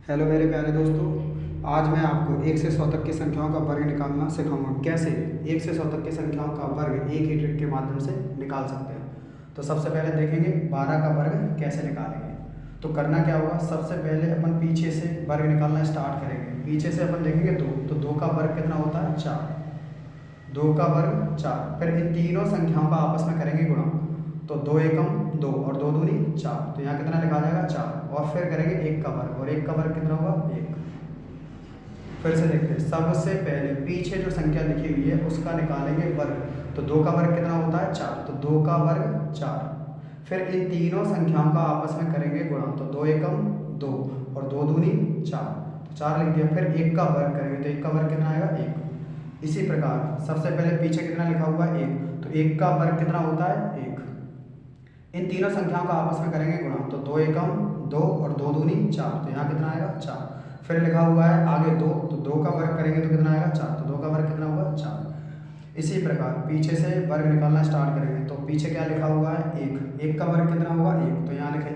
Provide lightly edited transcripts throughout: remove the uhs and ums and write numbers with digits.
Hello मेरे प्यारे दोस्तों, आज मैं आपको 1 से 100 तक की संख्याओं का वर्ग निकालना सिखाऊंगा। कैसे 1 से 100 तक की संख्याओं का वर्ग एक ही ट्रिक के माध्यम से निकाल सकते हैं। तो सबसे पहले देखेंगे 12 का वर्ग कैसे निकालेंगे। तो करना क्या होगा, सबसे पहले अपन पीछे से वर्ग निकालना स्टार्ट करेंगे। पीछे से अपन देखेंगे 2, तो 2 का वर्ग कितना होता है 4। 2 का वर्ग 4। फिर इन तीनों संख्याओं का आपस में करेंगे गुणा। तो 2 एकम 2 और 2 दूनी 4, तो यहाँ कितना लिखा जाएगा 4। और फिर करेंगे 1 का वर्ग, और 1 का वर्ग कितना होगा 1। फिर से देखते हैं, सबसे पहले पीछे जो संख्या लिखी हुई है उसका निकालेंगे वर्ग। तो 2 का वर्ग कितना होता है 4, तो 2 का वर्ग 4। फिर इन तीनों संख्याओं का आपस में करेंगे गुणा। तो 2 एकम 2 और 2 दूनी 4, तो 4 लिख दिया। फिर 1 का वर्ग करेंगे, तो 1 का वर्ग कितना आएगा 1। इसी प्रकार सबसे पहले पीछे कितना लिखा हुआ है 1, तो 1 का वर्ग कितना होता है 1। इन तीनों संख्याओं का आपस में करेंगे गुणा। तो 2 एकम 2 और 2 दूनी 4, तो यहाँ कितना आएगा 4। फिर लिखा हुआ है आगे 2, तो 2 का वर्ग करेंगे तो कितना आएगा 4, तो 2 का वर्ग कितना हुआ 4। इसी प्रकार पीछे से वर्ग निकालना स्टार्ट करेंगे। तो पीछे क्या लिखा हुआ है 1, 1 का वर्ग कितना हुआ 1, तो यहाँ लिखे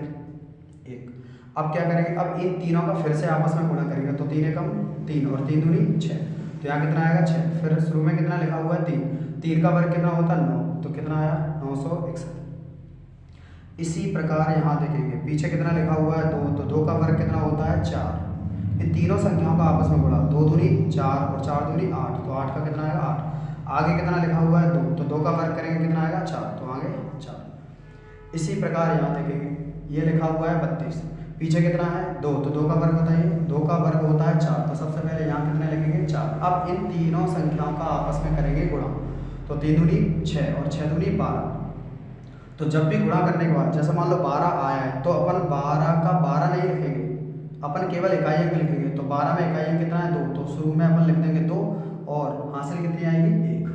1। अब क्या करेंगे, अब इन तीनों का फिर से आपस में गुणा करेंगे। तो 3 एकम 3 और 3 दूनी 6, तो यहाँ कितना आएगा 6। फिर शुरू में कितना लिखा हुआ है 3, 3 का वर्ग कितना होता है 9, तो कितना आया 961। इसी प्रकार यहाँ देखेंगे पीछे कितना लिखा हुआ है 2, तो 2 का वर्ग कितना होता है 4। इन तीनों संख्याओं का आपस में गुणा। 2 दूनी 4 और 4 दूनी 8, तो 8 का कितना आएगा 8। आगे कितना लिखा हुआ है 2, तो 2 का वर्ग करेंगे कितना आएगा 4, तो आगे 4। इसी प्रकार यहाँ देखेंगे ये लिखा हुआ है 32। पीछे कितना है 2, तो 2 का वर्ग होता है 2 का वर्ग होता है 4, तो सबसे पहले यहाँ कितने लिखेंगे 4। अब इन तीनों संख्याओं का आपस में करेंगे गुणा। तो 3 दूनी 6 और 6 दूनी 12। तो जब भी गुणा करने के बाद जैसे मान लो 12 आया है, तो अपन 12 का 12 नहीं लिखेंगे, अपन केवल इकाई अंक लिखेंगे। तो 12 में इकाई अंक कितना है 2, तो शुरू में अपन लिख देंगे 2 और हासिल कितनी आएगी 1।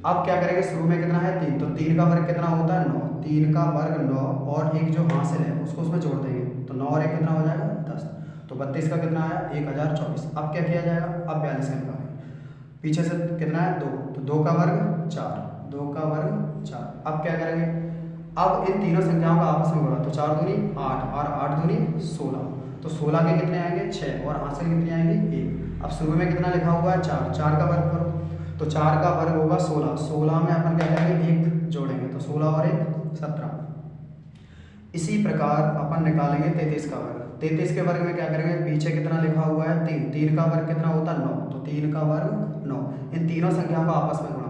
अब क्या करेंगे, शुरू में कितना है 3, तो 3 का वर्ग कितना होता है 9, 3 का वर्ग 9 और एक जो हासिल है उसको उसमें जोड़ देंगे। तो 9 और 1 कितना हो जाएगा 10, तो 32 का कितना आया 1024। अब क्या किया जाएगा, अब 42 का निकालेंगे। पीछे से कितना है 2, तो 2 का वर्ग 4, 2 का वर्ग 4। अब क्या करेंगे, अब इन तीनों संख्याओं का आपस में गुणा। तो 4 दूनी 8 और 8 दूनी 16, तो 16 के कितने आएंगे 6 और हासिल कितनी आएंगी 1। अब शुरू में कितना लिखा हुआ है 4, 4 का वर्ग करो। तो 4 का वर्ग होगा 16, 16 में अपन क्या करेंगे 1 जोड़ेंगे। तो 16 और 1 17। इसी प्रकार अपन निकालेंगे 33 का वर्ग। 33 के वर्ग में क्या करेंगे, पीछे कितना लिखा हुआ है 3, 3 का वर्ग कितना होता है 9, तो 3 का वर्ग 9। इन तीनों संख्याओं का आपस में गुणा।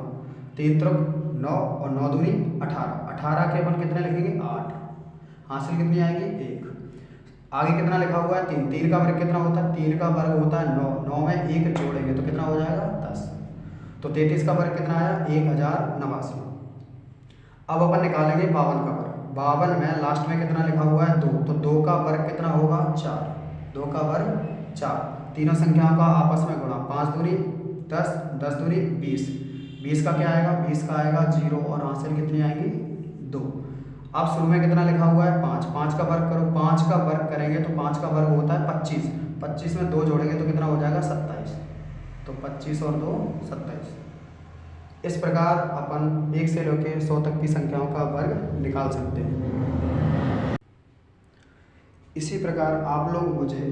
3 त्रिक 9 और 9 दूनी 18, 18 के अपन कितने लिखेंगे 8, हासिल कितनी आएगी 1। आगे कितना लिखा हुआ है 3, 3 का वर्ग कितना होता है 3 का वर्ग होता है 9, 9 में 1 जोड़ेंगे तो कितना हो जाएगा 10। तो 33 का वर्ग कितना आया 1089। अब अपन निकालेंगे 52 का वर्ग। 52 में लास्ट में कितना लिखा हुआ है 2, तो 2 का वर्ग कितना होगा 4, 2 का वर्ग 4। तीनों संख्याओं का आपस में गुणा। 5 दूनी 10, 10 दूनी 20, 20 का क्या आएगा 20 का आएगा 0 और हासिल कितनी आएगी 2। अब शुरू में कितना लिखा हुआ है 5, 5 का वर्ग करो। 5 का वर्ग करेंगे तो 5 का वर्ग होता है 25, 25 में 2 जोड़ेंगे तो कितना हो जाएगा 27, तो 25 और 2 27। इस प्रकार अपन 1 से लेकर 100 तक की संख्याओं का वर्ग निकाल सकते हैं। इसी प्रकार आप लोग मुझे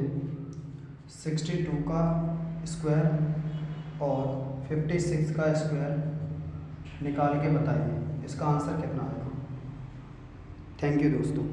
62 का स्क्वायर और 56 का स्क्वायर निकाल के बताइए इसका आंसर कितना आएगा। थैंक यू दोस्तों।